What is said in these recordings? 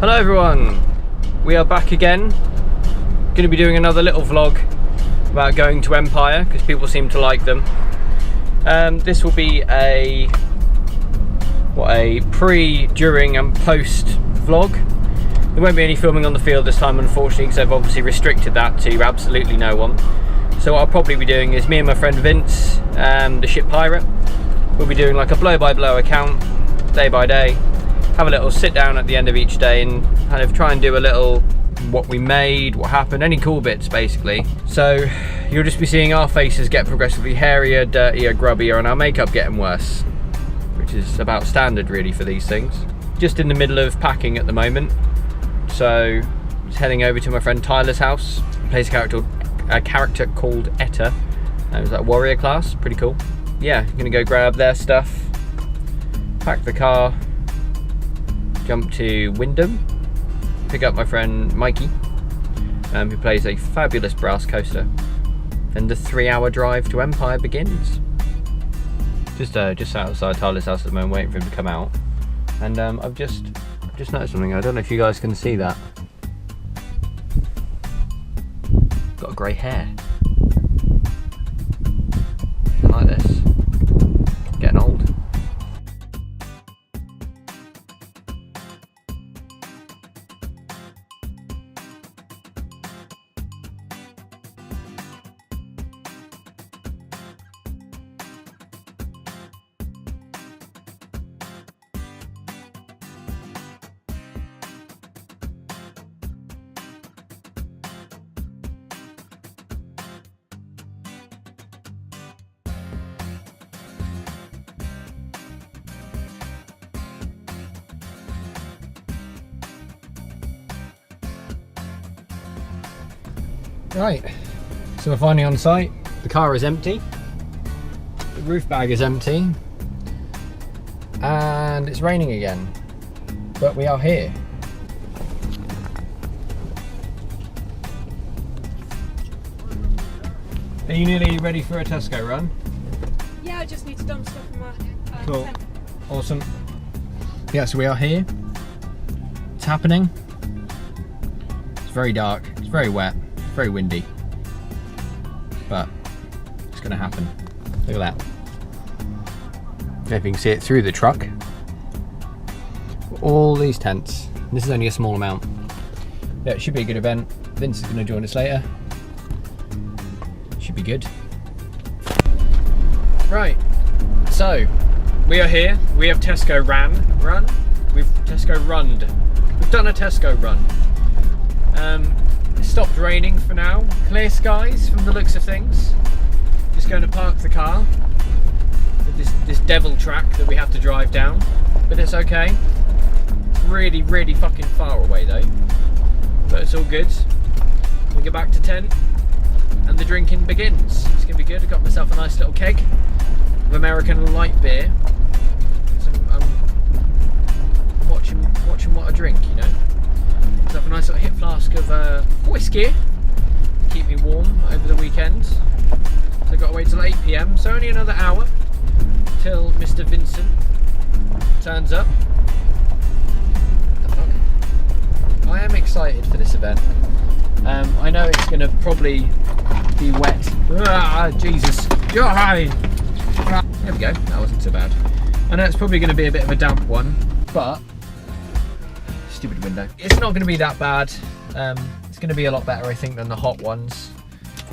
Hello everyone, we are back again. Going to be doing another little vlog about going to Empire because people seem to like them. This will be a pre, during and post vlog. There won't be any filming on the field this time, unfortunately, because they've obviously restricted that to absolutely no one. So what I'll probably be doing is me and my friend Vince, the ship pirate, we'll be doing like a blow-by-blow account, day by day. Have a little sit down at the end of each day and kind of try and do a little what we made, what happened, any cool bits basically. So you'll just be seeing our faces get progressively hairier, dirtier, grubbier, and our makeup getting worse, which is about standard really for these things. Just in the middle of packing at the moment, so just heading over to my friend Tyler's house. He plays a character called Etta. It was like warrior class, pretty cool. Yeah, gonna go grab their stuff, pack the car, jump to Wyndham, pick up my friend Mikey, who plays a fabulous brass coaster. Then the 3-hour drive to Empire begins. Just outside Tyler's house at the moment, waiting for him to come out. And I've just noticed something. I don't know if you guys can see that. Got grey hair. I like this. Getting old. Right, so we're finally on site. The car is empty, the roof bag is empty, and it's raining again, but we are here. Are you nearly ready for a Tesco run? Yeah, I just need to dump stuff in my cool. tent. Awesome. Yeah, so we are here. It's happening. It's very dark, it's very wet. Very windy, but it's going to happen. Look at that. If you can see it through the truck. All these tents. This is only a small amount. Yeah, it should be a good event. Vince is going to join us later. Should be good. Right, so we are here. We have Tesco run. We've Tesco runned. We've done a Tesco run. It stopped raining for now. Clear skies from the looks of things. Just going to park the car with this devil track that we have to drive down, but it's okay. Really, really fucking far away though, but it's all good. We get back to tent and the drinking begins. It's gonna be good. I got myself a nice little keg of American light beer. So I'm watching what I drink, you know. So I have a nice little hip flask of whiskey to keep me warm over the weekend. So I've got to wait till 8 PM, so only another hour till Mr. Vincent turns up. What the fuck? I am excited for this event. I know it's going to probably be wet. Ah, Jesus. There we go, that wasn't so bad. I know it's probably going to be a bit of a damp one, but stupid window. It's not going to be that bad. It's going to be a lot better, I think, than the hot ones.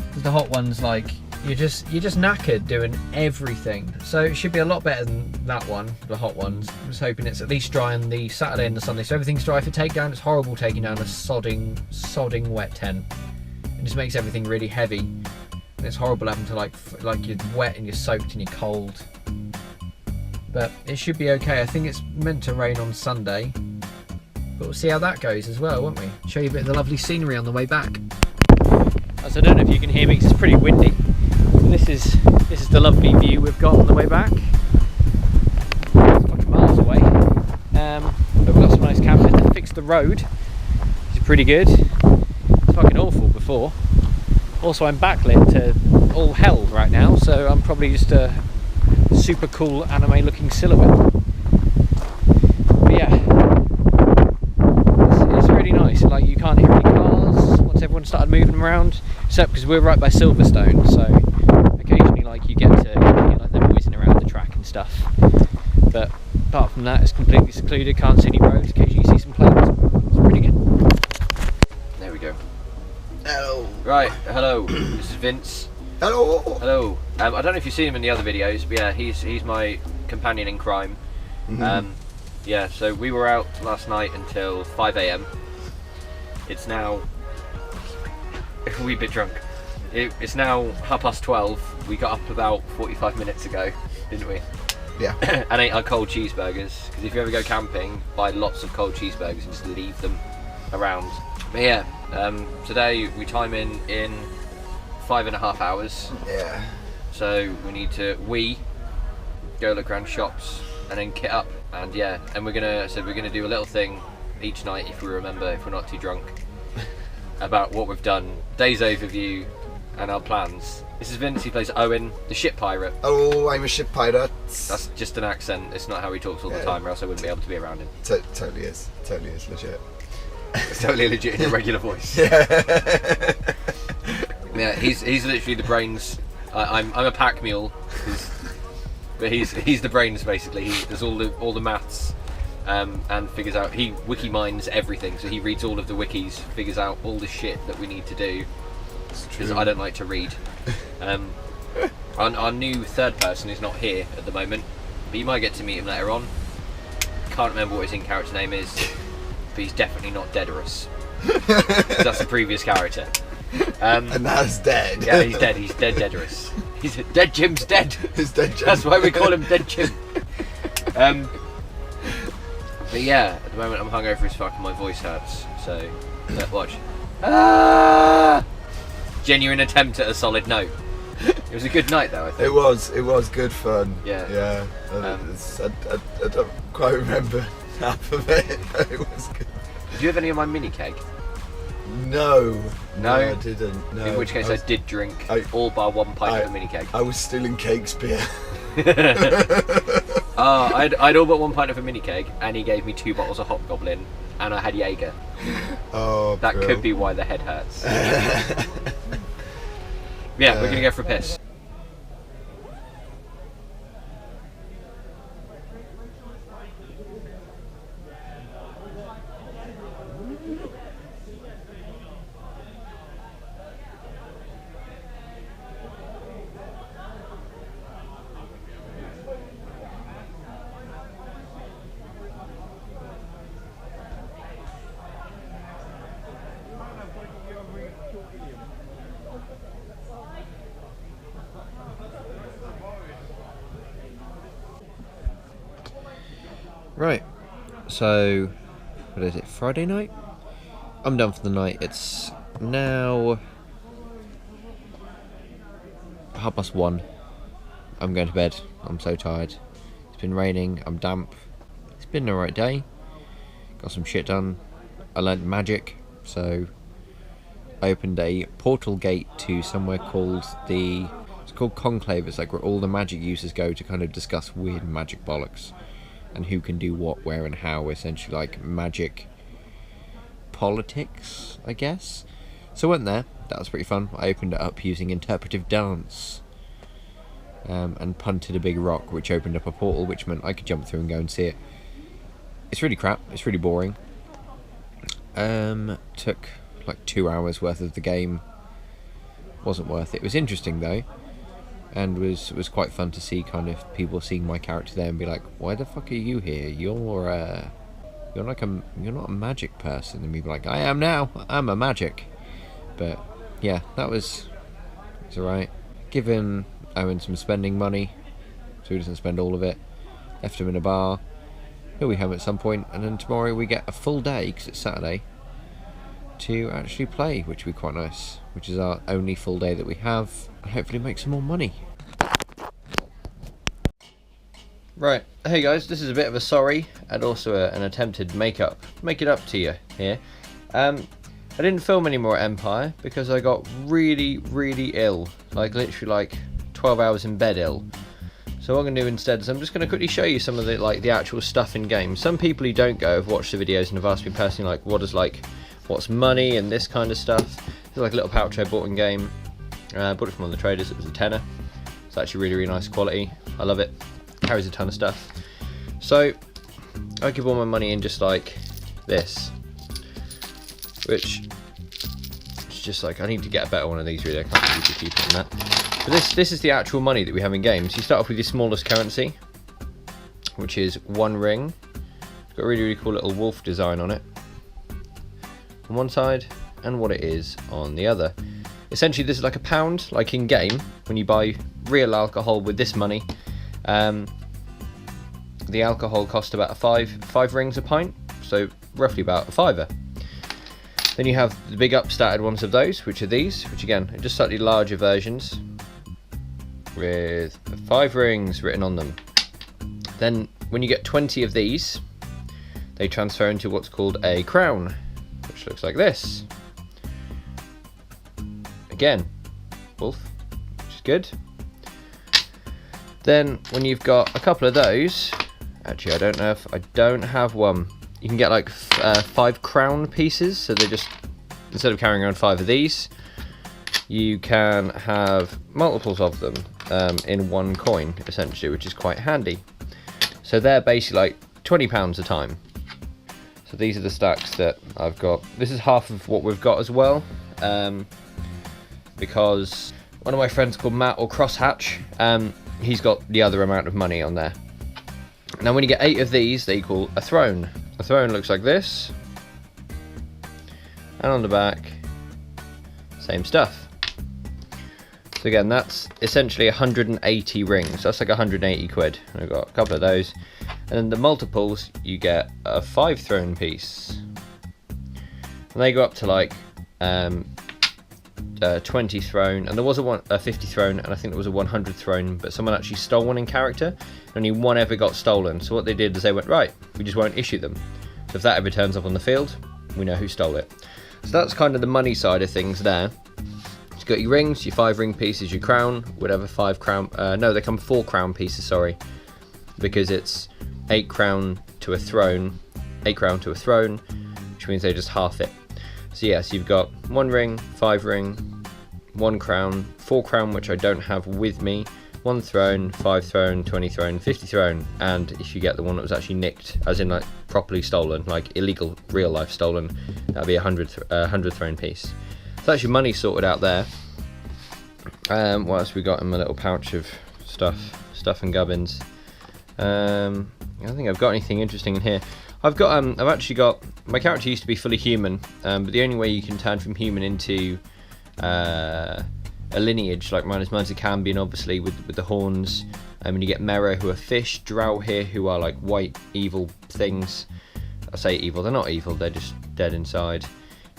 Because the hot ones, like, you're just knackered doing everything. So it should be a lot better than that one, the hot ones. I'm just hoping it's at least dry on the Saturday and the Sunday, so everything's dry for takedown. It's horrible taking down a sodding wet tent. It just makes everything really heavy. And it's horrible having to like you're wet and you're soaked and you're cold. But it should be okay. I think it's meant to rain on Sunday. But we'll see how that goes as well, won't we? Show you a bit of the lovely scenery on the way back. As I don't know if you can hear me because it's pretty windy. This is the lovely view we've got on the way back. It's fucking miles away. But we've got some nice campers that fixed the road, which is pretty good. It's fucking awful before. Also, I'm backlit to all hell right now, so I'm probably just a super cool anime looking silhouette. But yeah, moving around, except because we're right by Silverstone, so occasionally like you get to hear like them whizzing around the track and stuff. But apart from that, it's completely secluded, can't see any roads, occasionally you see some planes. It's pretty good. There we go. Hello. Right, hello, this is Vince. Hello. Hello. I don't know if you've seen him in the other videos, but yeah, he's my companion in crime. Yeah, so we were out last night until 5 AM. It's now a wee bit drunk. It's now 12:30. We got up about 45 minutes ago, didn't we? Yeah. And ate our cold cheeseburgers, because if you ever go camping, buy lots of cold cheeseburgers and just leave them around. But yeah, today we time in 5.5 hours. Yeah. So we need to go look around shops and then kit up, and yeah, and we're gonna do a little thing each night if we remember, if we're not too drunk, about what we've done, day's overview, and our plans. This is Vince. He plays Owen, the ship pirate. Oh, I'm a ship pirate. That's just an accent. It's not how he talks all the time, or else I wouldn't be able to be around him. Totally is legit. It's totally legit in a regular voice. Yeah. Yeah, he's literally the brains. I'm a pack mule, but he's the brains basically. He does all the maths, and figures out. He wiki mines everything, so he reads all of the wikis, figures out all the shit that we need to do. Because I don't like to read. Our new third person is not here at the moment, but you might get to meet him later on. Can't remember what his in-character name is, but he's definitely not Dedorus. That's the previous character. And that's dead. Yeah, he's dead. He's dead Dedorus. He's dead. Jim's dead. He's dead Jim. That's why we call him Dead Jim. But yeah, at the moment I'm hungover as fuck and my voice hurts. So watch. Genuine attempt at a solid note. It was a good night though, I think. It was good fun. Yeah. Yeah. I don't quite remember half of it. It was good. Did you have any of my mini keg? No, No? I didn't. No. In which case I did drink all bar 1 pint of the mini keg. I was still in Shakespeare. I'd all but 1 pint of a mini keg, and he gave me 2 bottles of Hobgoblin, and I had Jaeger. Oh, that bro. could be why the head hurts. Yeah, we're gonna go for a piss. Right, so what is it, Friday night? I'm done for the night. It's now 1:30. I'm going to bed. I'm so tired. It's been raining, I'm damp. It's been an alright day. Got some shit done. I learned magic, so I opened a portal gate to somewhere called it's called Conclave. It's like where all the magic users go to kind of discuss weird magic bollocks and who can do what, where and how, essentially like magic politics, I guess. So I went there, that was pretty fun. I opened it up using interpretive dance, and punted a big rock which opened up a portal which meant I could jump through and go and see it. It's really crap, it's really boring. Took like 2 hours worth of the game. Wasn't worth it. It was interesting though, and was quite fun to see kind of people seeing my character there and be like, why the fuck are you here? You're not a magic person. And me be like, I am now. I'm a magic. But yeah, it's alright. Given Owen some spending money, so he doesn't spend all of it. Left him in a bar. He'll be home at some point, and then tomorrow we get a full day because it's Saturday to actually play, which would be quite nice. Which is our only full day that we have, and hopefully make some more money. Right, hey guys, this is a bit of a sorry and also an attempted make it up to you here. I didn't film any more at Empire because I got really ill, like literally like 12 hours in bed ill. So what I'm going to do instead is I'm just going to quickly show you some of the actual stuff in game. Some people who don't go have watched the videos and have asked me personally like what's money and this kind of stuff. It's like a little pouch I bought in game. Bought it from one of the traders. It was a tenner. It's actually really, really nice quality. I love it. Carries a ton of stuff. So I give all my money in just like this, which is just like, I need to get a better one of these really. I can't really keep it in that. But this is the actual money that we have in games. You start off with your smallest currency, which is 1 ring. It's got a really, really cool little wolf design on it on one side, and what it is on the other. Essentially, this is like a pound, like in game, when you buy real alcohol with this money. The alcohol cost about five rings a pint, so roughly about a fiver. Then you have the big upstarted ones of those, which are these, which again are just slightly larger versions with 5 rings written on them. Then when you get 20 of these, they transfer into what's called a crown, which looks like this. Again, wolf, which is good. Then when you've got a couple of those, actually I don't know if I don't have one, you can get like 5 crown pieces. So they just, instead of carrying around 5 of these, you can have multiples of them in 1 coin essentially, which is quite handy. So they're basically like £20 a time. So these are the stacks that I've got. This is half of what we've got as well, because one of my friends called Matt, or Crosshatch, he's got the other amount of money on there. Now when you get 8 of these, they equal a throne. A throne looks like this, and on the back, same stuff. So again, that's essentially 180 rings. That's like 180 quid. I've got a couple of those. And then the multiples, you get a 5 throne piece. And they go up to like 20 throne. And there was a 50 throne, and I think there was a 100 throne, but someone actually stole one in character. Only one ever got stolen. So what they did is they went, right, we just won't issue them. So if that ever turns up on the field, we know who stole it. So that's kind of the money side of things there. You've got your rings, your 5 ring pieces, your crown, whatever, 5 crown, no, they come 4 crown pieces, sorry, because it's 8 crown to a throne, 8 crown to a throne, which means they just half it. So yes, you've got 1 ring, 5 ring, 1 crown, 4 crown, which I don't have with me, 1 throne, 5 throne, 20 throne, 50 throne, and if you get the one that was actually nicked, as in like properly stolen, like illegal real life stolen, that'll be a 100 throne piece. So that's your money sorted out there. What else we got in my little pouch of stuff and gubbins? I don't think I've got anything interesting in here. I've actually got, my character used to be fully human, but the only way you can turn from human into a lineage like mine's a Cambion, obviously with the horns, and you get Mera, who are fish, Drow here, who are like white evil things. I say evil, they're not evil, they're just dead inside.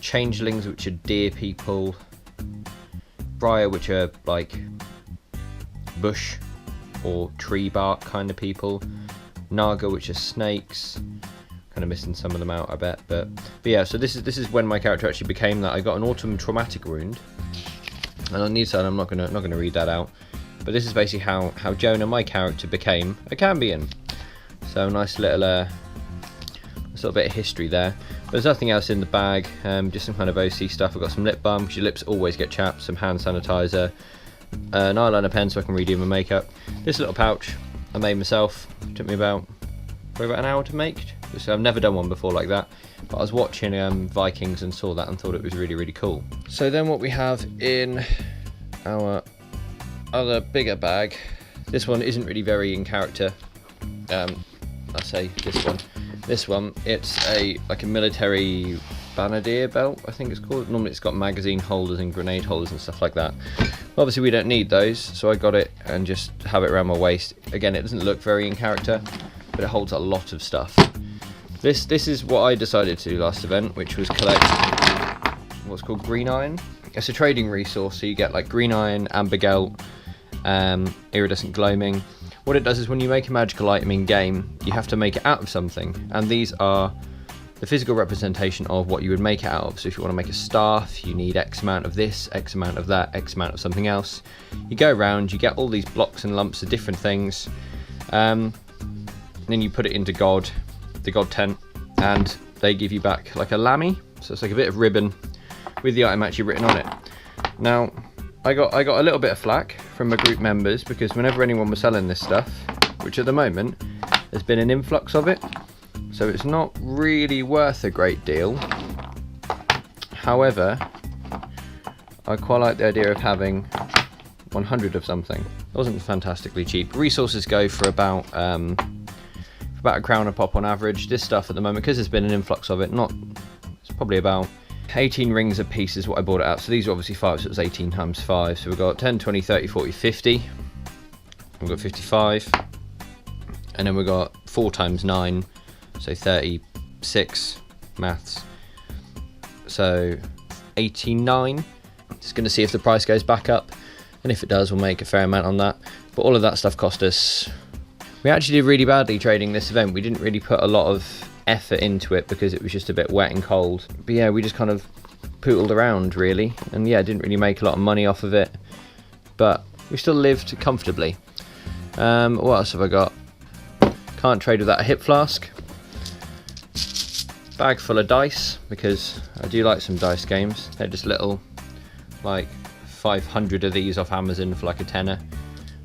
Changelings, which are deer people. Briar, which are like bush or tree bark kind of people. Naga, which are snakes. Kind of missing some of them out, I bet. But yeah, so this is when my character actually became that. I got an autumn traumatic wound, and on the side I'm not gonna read that out. But this is basically how Jonah, my character, became a Cambion. So nice little bit of history there. There's nothing else in the bag, just some kind of OC stuff. I've got some lip balm because your lips always get chapped, some hand sanitizer, an eyeliner pen so I can redo my makeup. This little pouch I made myself. It took me about an hour to make. So I've never done one before like that, but I was watching Vikings and saw that and thought it was really, really cool. So then what we have in our other bigger bag, this one isn't really very in character. I say this one. This one, it's like a military Banadier belt, I think it's called. Normally it's got magazine holders and grenade holders and stuff like that. Obviously we don't need those, so I got it and just have it around my waist. Again, it doesn't look very in character, but it holds a lot of stuff. This is what I decided to do last event, which was collect what's called green iron. It's a trading resource, so you get like green iron, ambergelt, iridescent gloaming. What it does is when you make a magical item in game, you have to make it out of something, and these are the physical representation of what you would make it out of. So if you want to make a staff, you need X amount of this, X amount of that, X amount of something else. You go around, you get all these blocks and lumps of different things, and then you put it into the god tent, and they give you back like a lammy. So it's like a bit of ribbon with the item actually written on it. Now, I got a little bit of flack from my group members because whenever anyone was selling this stuff, which at the moment there's been an influx of it, so it's not really worth a great deal. However, I quite like the idea of having 100 of something. It wasn't fantastically cheap. Resources go for about £1 a pop on average. This stuff at the moment, because there's been an influx of it, it's probably about 18 rings a piece is what I bought it at. So these are obviously 5, so it was 18 times 5. So we've got 10, 20, 30, 40, 50. We've got 55. And then we've got 4 times 9, so 36, maths. So 89. Just going to see if the price goes back up. And if it does, we'll make a fair amount on that. But all of that stuff cost us... We actually did really badly trading this event. We didn't really put a lot of effort into it because it was just a bit wet and cold. But yeah, we just kind of pootled around really, and yeah, didn't really make a lot of money off of it, but we still lived comfortably. What else have I got? Can't trade without a hip flask. Bag full of dice, because I do like some dice games. They're just little, like 500 of these off Amazon for like a tenner.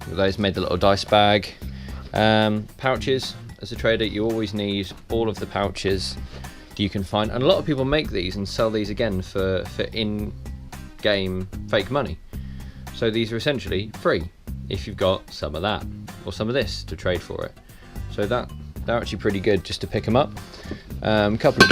Those made the little dice bag. Pouches. As a trader, you always need all of the pouches you can find, and a lot of people make these and sell these again for in-game fake money. So these are essentially free if you've got some of that or some of this to trade for it. So they're actually pretty good just to pick them up. Couple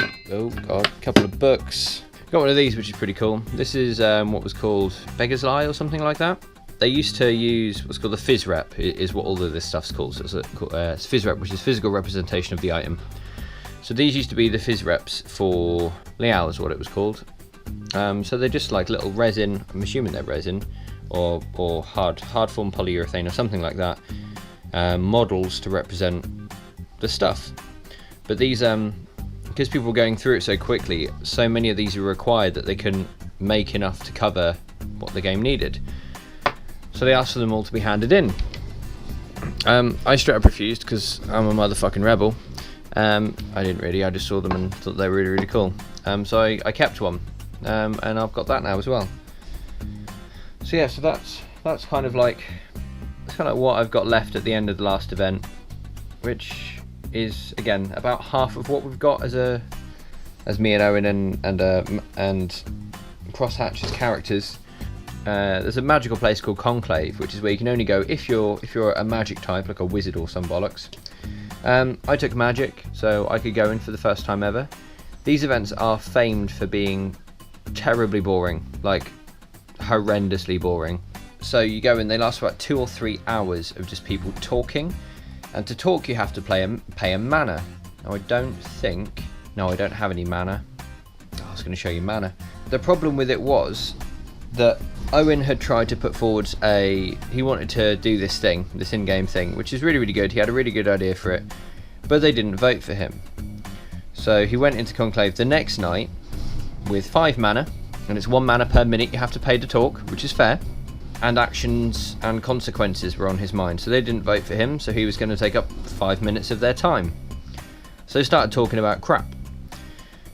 of books. Got one of these which is pretty cool. This is what was called Beggar's Lie or something like that. They used to use what's called the Fizz Rep, is what all of this stuff's called. So it's Fizz Rep, which is physical representation of the item. So these used to be the Fizz Reps for Liao, is what it was called. So they're just like little resin, I'm assuming they're resin, or hard form polyurethane or something like that, models to represent the stuff. But these, because people were going through it so quickly, so many of these were required that they couldn't make enough to cover what the game needed. So they asked for them all to be handed in. I straight up refused because I'm a motherfucking rebel. I didn't really, I just saw them and thought they were really, really cool. So I kept one, and I've got that now as well. So yeah, so that's kind of like what I've got left at the end of the last event, which is again about half of what we've got as me and Owen and Crosshatch as characters. There's a magical place called Conclave, which is where you can only go if you're a magic type, like a wizard or some bollocks. I took magic, so I could go in for the first time ever. These events are famed for being terribly boring, like horrendously boring. So you go in, they last about 2 or 3 hours of just people talking, and to talk you have to pay a mana. Now I don't have any mana. I was going to show you mana. The problem with it was that Owen had tried to put forward he wanted to do this in-game thing, which is really, really good. He had a really good idea for it, but they didn't vote for him. So he went into Conclave the next night with 5 mana, and it's 1 mana per minute you have to pay to talk, which is fair, and actions and consequences were on his mind. So they didn't vote for him, so he was going to take up 5 minutes of their time. So they started talking about crap.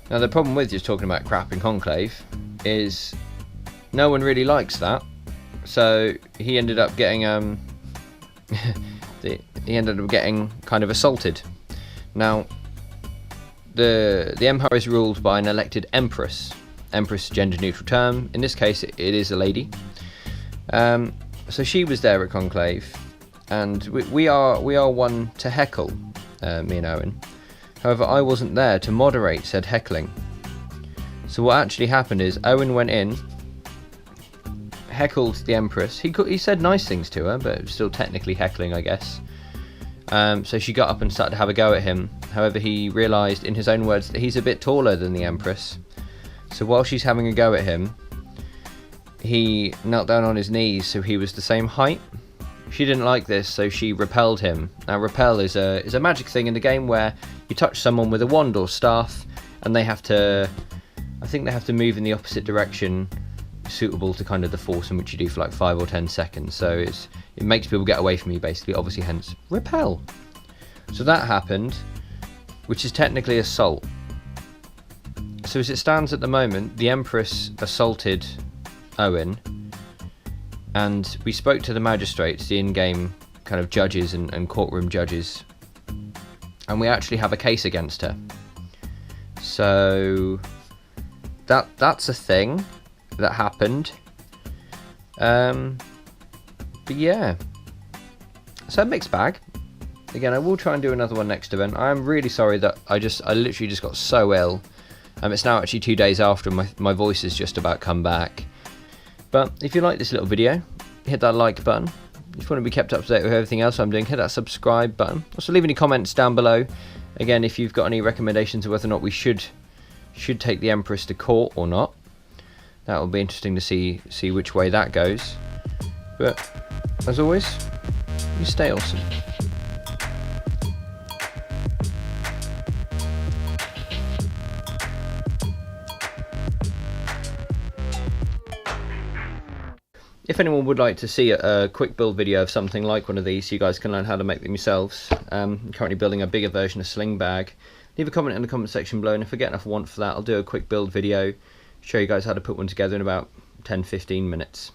Now the problem with just talking about crap in Conclave is no one really likes that, so he ended up getting kind of assaulted. Now, the Empire is ruled by an elected Empress. Empress, gender neutral term. In this case, it is a lady. So she was there at Conclave, and we are one to heckle, me and Owen. However, I wasn't there to moderate said heckling. So what actually happened is Owen went in, heckled the Empress. He said nice things to her, but it was still technically heckling, I guess. So she got up and started to have a go at him. However, he realised, in his own words, that he's a bit taller than the Empress. So while she's having a go at him, he knelt down on his knees so he was the same height. She didn't like this, so she repelled him. Now, repel is a magic thing in the game where you touch someone with a wand or staff, and they have to, I think they have to move in the opposite direction, suitable to kind of the force in which you do for like 5 or 10 seconds. So it makes people get away from you, basically, obviously, hence repel. So that happened, which is technically assault. So as it stands at the moment, the Empress assaulted Owen, and we spoke to the magistrates, the in-game kind of judges and courtroom judges, and we actually have a case against her. So that's a thing that happened. But yeah, so mixed bag. Again, I will try and do another one next event. I am really sorry that I literally just got so ill. It's now actually 2 days after my voice has just about come back. But if you like this little video, hit that like button. If you want to be kept up to date with everything else I'm doing, hit that subscribe button. Also leave any comments down below. Again, if you've got any recommendations of whether or not we should take the Empress to court or not. That will be interesting to see which way that goes. But as always, you stay awesome. If anyone would like to see a quick build video of something like one of these, so you guys can learn how to make them yourselves. I'm currently building a bigger version of Sling Bag. Leave a comment in the comment section below, and if I get enough want for that, I'll do a quick build video, show you guys how to put one together in about 10-15 minutes.